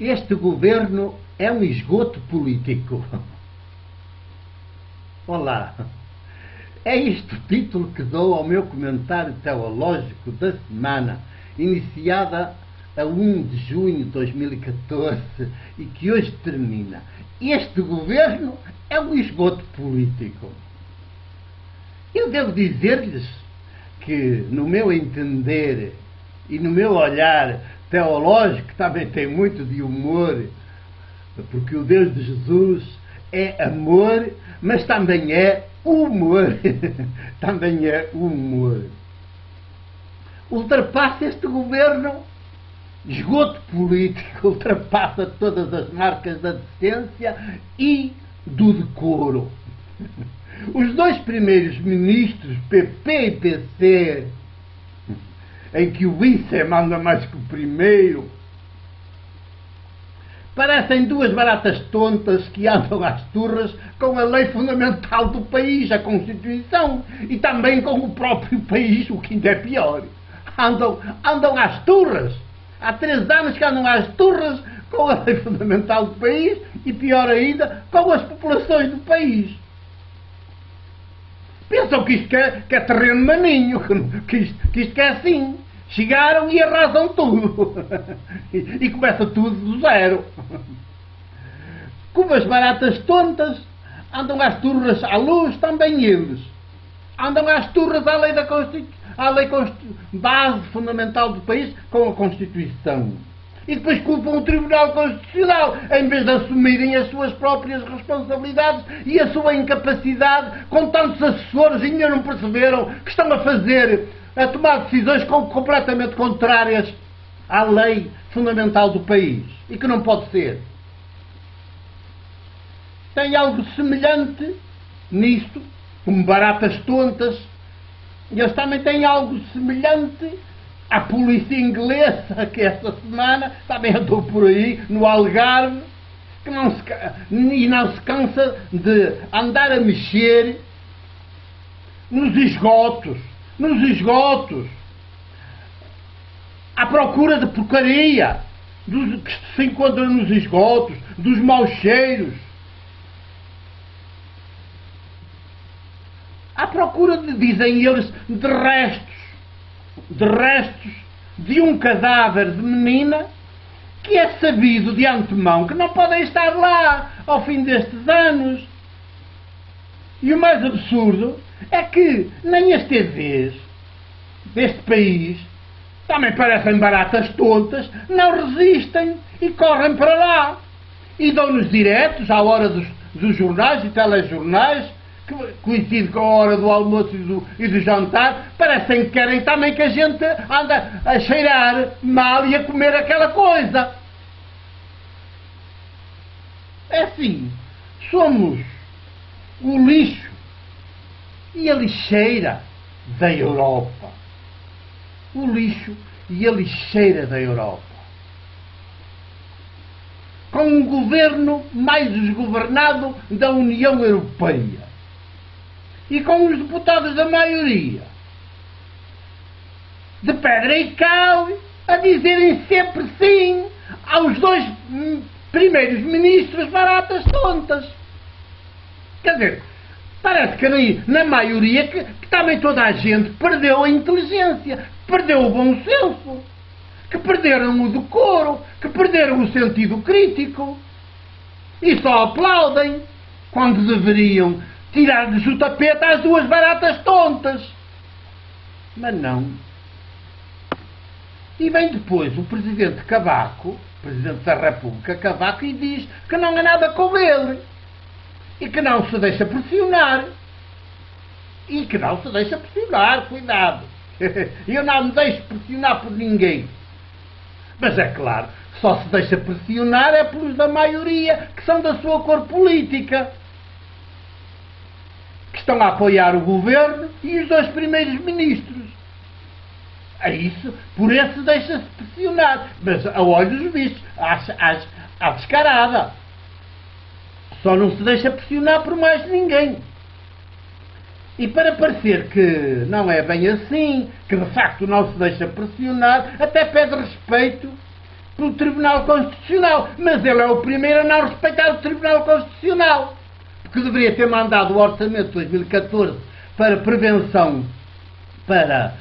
Este governo é um esgoto político. Olá, é este o título que dou ao meu comentário teológico da semana, iniciada a 1 de junho de 2014 e que hoje termina. Este governo é um esgoto político. Eu devo dizer-lhes que, no meu entender e no meu olhar teológico, também tem muito de humor, porque o Deus de Jesus é amor, mas também é humor. Também é humor. Ultrapassa este governo, esgoto político, ultrapassa todas as marcas da decência e do decoro. Os dois primeiros ministros, PP e PC, em que o vice manda mais que o primeiro, parecem duas baratas tontas que andam às turras com a lei fundamental do país, a Constituição, e também com o próprio país, o que ainda é pior. Andam às turras. Há 3 anos que andam às turras com a lei fundamental do país e, pior ainda, com as populações do país. Pensam que isto que é terreno maninho, que isto é assim. Chegaram e arrasam tudo. E começa tudo do zero. Como as baratas tontas, andam às turras à luz, também eles. Andam às turras à lei base fundamental do país, com a Constituição. E depois culpam o Tribunal Constitucional, em vez de assumirem as suas próprias responsabilidades e a sua incapacidade, com tantos assessores, ainda não perceberam que estão a tomar decisões completamente contrárias à lei fundamental do país. E que não pode ser. Tem algo semelhante nisto, como baratas tontas, e eles também têm algo semelhante à polícia inglesa, que esta semana também andou por aí, no Algarve, que não se cansa de andar a mexer nos esgotos, à procura de porcaria, que se encontra nos esgotos, dos maus cheiros, à procura de, dizem eles, de restos de um cadáver de menina que é sabido de antemão que não podem estar lá ao fim destes anos. E o mais absurdo é que nem as TVs deste país, também parecem baratas tontas, não resistem e correm para lá. E dão-nos diretos à hora dos jornais e telejornais, que coincide com a hora do almoço e do jantar, parecem que querem também que a gente anda a cheirar mal e a comer aquela coisa. É assim, somos o lixo e a lixeira da Europa. O lixo e a lixeira da Europa. Com um governo mais desgovernado da União Europeia. E com os deputados da maioria, de pedra e cal, a dizerem sempre sim aos dois primeiros ministros baratas tontas. Quer dizer, parece que na maioria que também toda a gente perdeu a inteligência, perdeu o bom senso, que perderam o decoro, que perderam o sentido crítico e só aplaudem quando deveriam tirar-lhes o tapete às duas baratas tontas. Mas não. E vem depois o Presidente Cavaco, Presidente da República Cavaco, e diz que não há nada com ele. E que não se deixa pressionar. E que não se deixa pressionar, cuidado. Eu não me deixo pressionar por ninguém. Mas é claro, só se deixa pressionar é pelos da maioria, que são da sua cor política, que estão a apoiar o governo e os dois primeiros ministros. É isso, por esse deixa-se pressionar, mas a olhos vistos, à descarada. Só não se deixa pressionar por mais ninguém. E para parecer que não é bem assim, que de facto não se deixa pressionar, até pede respeito pelo Tribunal Constitucional. Mas ele é o primeiro a não respeitar o Tribunal Constitucional. Porque deveria ter mandado o Orçamento de 2014 para prevenção, para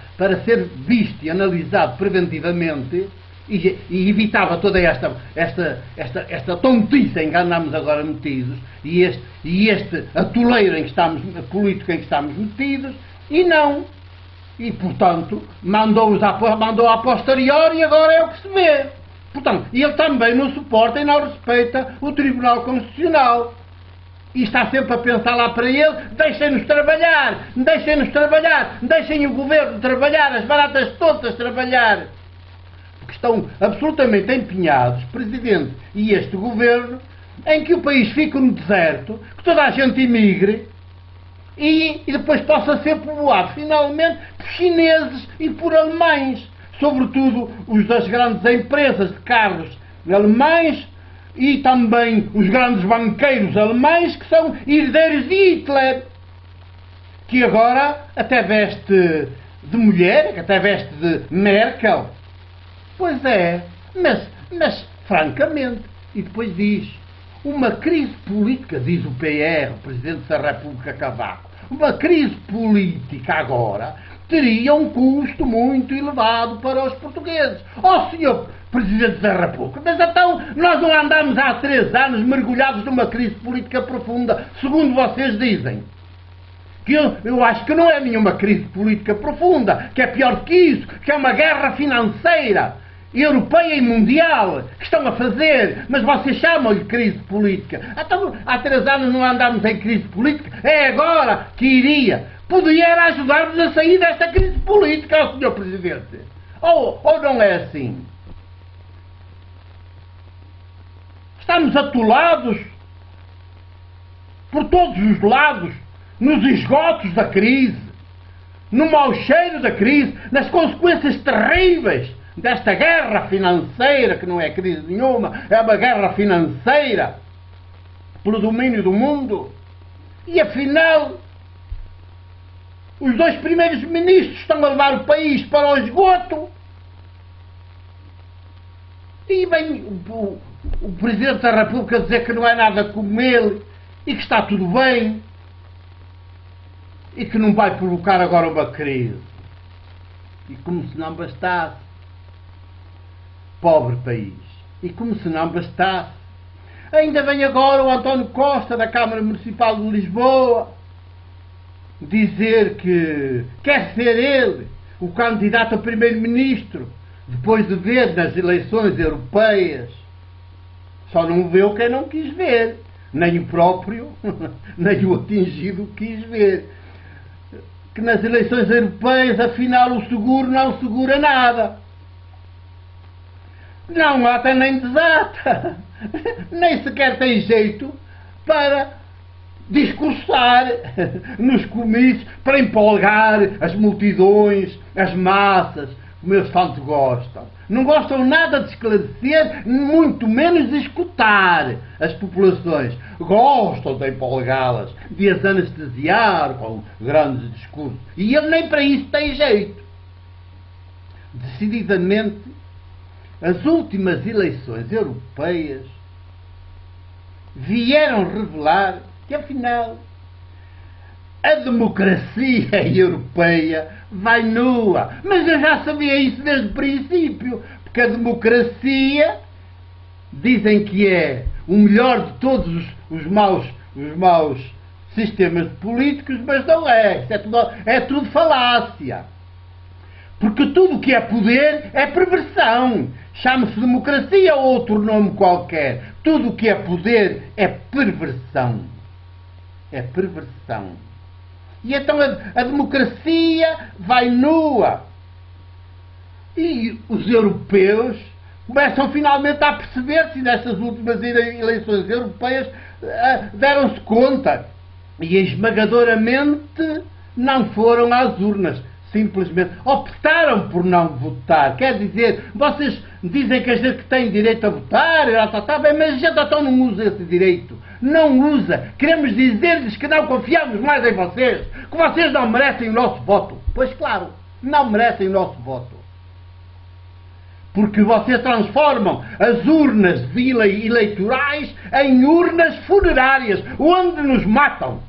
ser visto e analisado preventivamente, e evitava toda esta tontice em que andamos agora metidos, e este atoleiro político em que estamos metidos, e não. E, portanto, mandou a posteriori, e agora é o que se vê. Portanto, ele também não suporta e não respeita o Tribunal Constitucional. E está sempre a pensar lá para ele: deixem-nos trabalhar, deixem o governo trabalhar, as baratas todas trabalhar. Porque estão absolutamente empenhados, Presidente e este governo, em que o país fique no deserto, que toda a gente emigre e depois possa ser povoado finalmente por chineses e por alemães. Sobretudo os das grandes empresas de carros alemães, e também os grandes banqueiros alemães, que são herdeiros de Hitler, que agora até veste de mulher, que até veste de Merkel. Pois é, mas francamente, e depois diz: uma crise política, diz o PR, o Presidente da República Cavaco, uma crise política agora teria um custo muito elevado para os portugueses. Oh, Senhor Presidente da República, mas então nós não andamos há 3 anos mergulhados numa crise política profunda, segundo vocês dizem. Que eu acho que não é nenhuma crise política profunda, que é pior do que isso, que é uma guerra financeira, europeia e mundial, que estão a fazer, mas vocês chamam-lhe crise política. Então, há 3 anos não andamos em crise política, é agora que iria. Podia ajudar-nos a sair desta crise política, Sr. Presidente. Ou não é assim? Estamos atolados por todos os lados, nos esgotos da crise, no mau cheiro da crise, nas consequências terríveis desta guerra financeira, que não é crise nenhuma, é uma guerra financeira pelo domínio do mundo. E afinal, os 2 primeiros ministros estão a levar o país para o esgoto. E vem o Presidente da República dizer que não é nada como ele e que está tudo bem e que não vai provocar agora uma crise. E como se não bastasse, pobre país, e como se não bastasse, ainda vem agora o António Costa, da Câmara Municipal de Lisboa, dizer que quer ser ele o candidato a primeiro-ministro, depois de ver nas eleições europeias. Só não vê quem não quis ver, nem o próprio, nem o atingido quis ver. Que nas eleições europeias, afinal, o seguro não segura nada. Não ata nem desata, nem sequer tem jeito para discursar nos comícios, para empolgar as multidões, as massas, como eles tanto gostam. Não gostam nada de esclarecer, muito menos de escutar as populações. Gostam de empolgá-las, de as anestesiar com grandes discursos. E ele nem para isso tem jeito. Decididamente, as últimas eleições europeias vieram revelar que, afinal, a democracia europeia vai nua. Mas eu já sabia isso desde o princípio, porque a democracia dizem que é o melhor de todos os maus sistemas políticos, mas não é. Isso é tudo falácia. Porque tudo o que é poder é perversão. Chama-se democracia ou outro nome qualquer. Tudo o que é poder é perversão. É perversão. E então a democracia vai nua. E os europeus começam finalmente a perceber-se, nestas últimas eleições europeias deram-se conta. E esmagadoramente não foram às urnas. Simplesmente optaram por não votar. Quer dizer, vocês dizem que a gente tem direito a votar, bem, mas a gente então não usa esse direito. Não usa. Queremos dizer-lhes que não confiamos mais em vocês, que vocês não merecem o nosso voto. Pois claro, não merecem o nosso voto. Porque vocês transformam as urnas eleitorais em urnas funerárias, onde nos matam,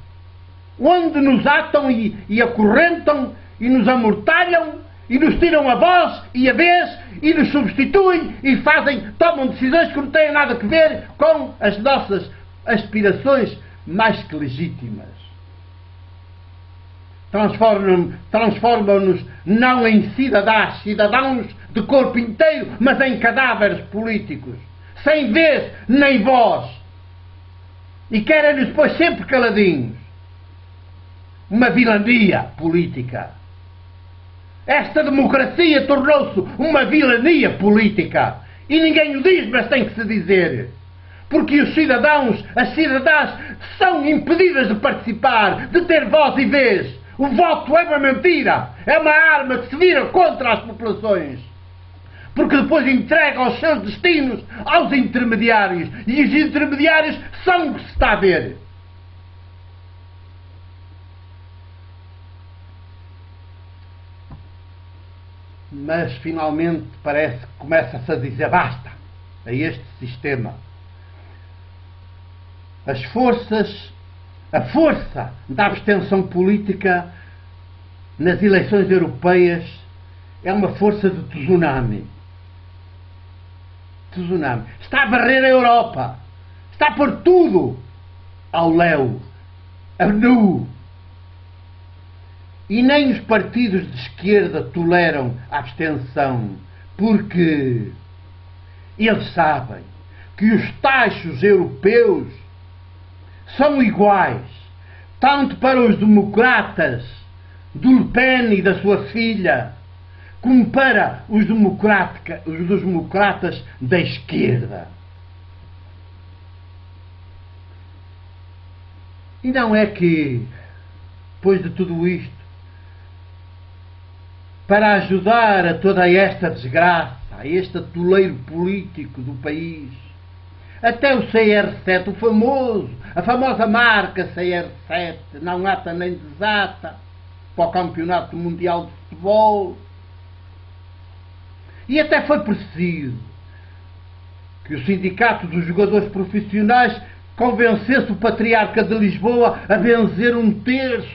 onde nos atam e acorrentam e nos amortalham e nos tiram a voz e a vez e nos substituem e tomam decisões que não têm nada a ver com as nossas aspirações mais que legítimas. Transformam-nos não em cidadãos de corpo inteiro, mas em cadáveres políticos, sem vez nem voz. E querem-nos depois sempre caladinhos. Uma vilania política. Esta democracia tornou-se uma vilania política. E ninguém o diz, mas tem que se dizer. Porque os cidadãos, as cidadãs, são impedidas de participar, de ter voz e vez. O voto é uma mentira. É uma arma que se vira contra as populações. Porque depois entrega os seus destinos aos intermediários. E os intermediários são o que se está a ver. Mas finalmente parece que começa-se a dizer basta a este sistema. A força da abstenção política nas eleições europeias é uma força de tsunami. Está a varrer a Europa. Está a pôr tudo ao léu, a nu. E nem os partidos de esquerda toleram a abstenção, porque eles sabem que os taxos europeus são iguais, tanto para os democratas do Le Pen e da sua filha, como para os democratas da esquerda. E não é que, depois de tudo isto, para ajudar a toda esta desgraça, a este atoleiro político do país, até o CR7, a famosa marca CR7, não ata nem desata, para o Campeonato Mundial de Futebol. E até foi preciso que o Sindicato dos Jogadores Profissionais convencesse o Patriarca de Lisboa a benzer 1/3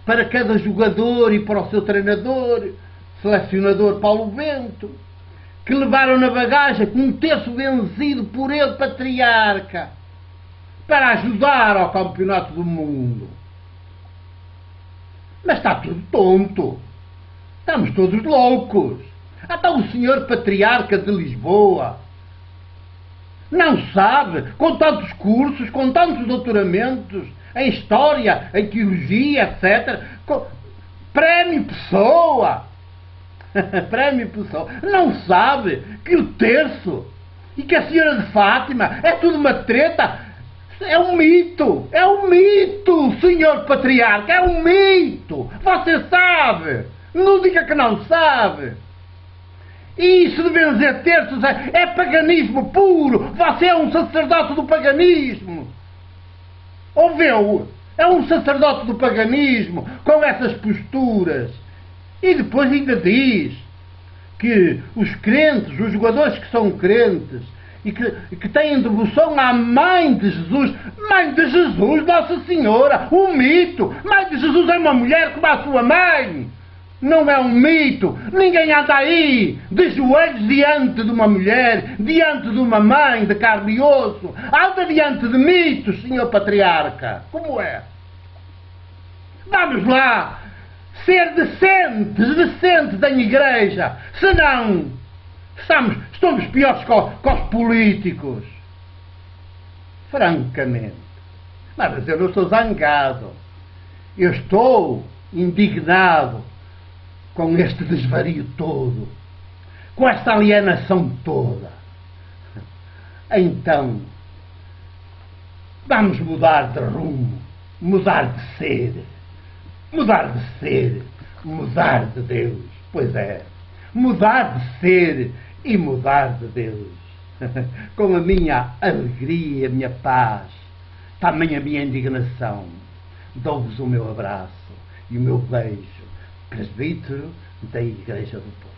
para cada jogador e para o seu treinador, selecionador Paulo Bento, que levaram na bagagem 1/3 benzido por ele, Patriarca, para ajudar ao Campeonato do Mundo. Mas está tudo tonto. Estamos todos loucos. Até o senhor Patriarca de Lisboa não sabe, com tantos cursos, com tantos doutoramentos em História, em Teologia, etc. Prémio Pessoa. Prémio Pessoa. Não sabe que o terço e que a Senhora de Fátima é tudo uma treta. É um mito. É um mito, senhor Patriarca. É um mito. Você sabe. Não diga que não sabe. E isso de benzer terços é paganismo puro. Você é um sacerdote do paganismo. Ouviu? É um sacerdote do paganismo com essas posturas. E depois ainda diz que os crentes, os jogadores que são crentes e que têm devoção à Mãe de Jesus, Nossa Senhora, um mito. Mãe de Jesus é uma mulher como a sua mãe. Não é um mito. Ninguém anda aí de joelhos diante de uma mulher, diante de uma mãe de carne e osso. Anda diante de mitos, senhor Patriarca. Como é? Vamos lá ser decentes em igreja. Senão estamos piores que os políticos. Francamente. Mas eu não estou zangado. Eu estou indignado com este desvario todo, com esta alienação toda. Então, vamos mudar de rumo, mudar de ser, mudar de Deus. Pois é, mudar de ser e mudar de Deus. Com a minha alegria, a minha paz, também a minha indignação. Dou-vos o meu abraço e o meu beijo. Presbítero da Igreja do Povo.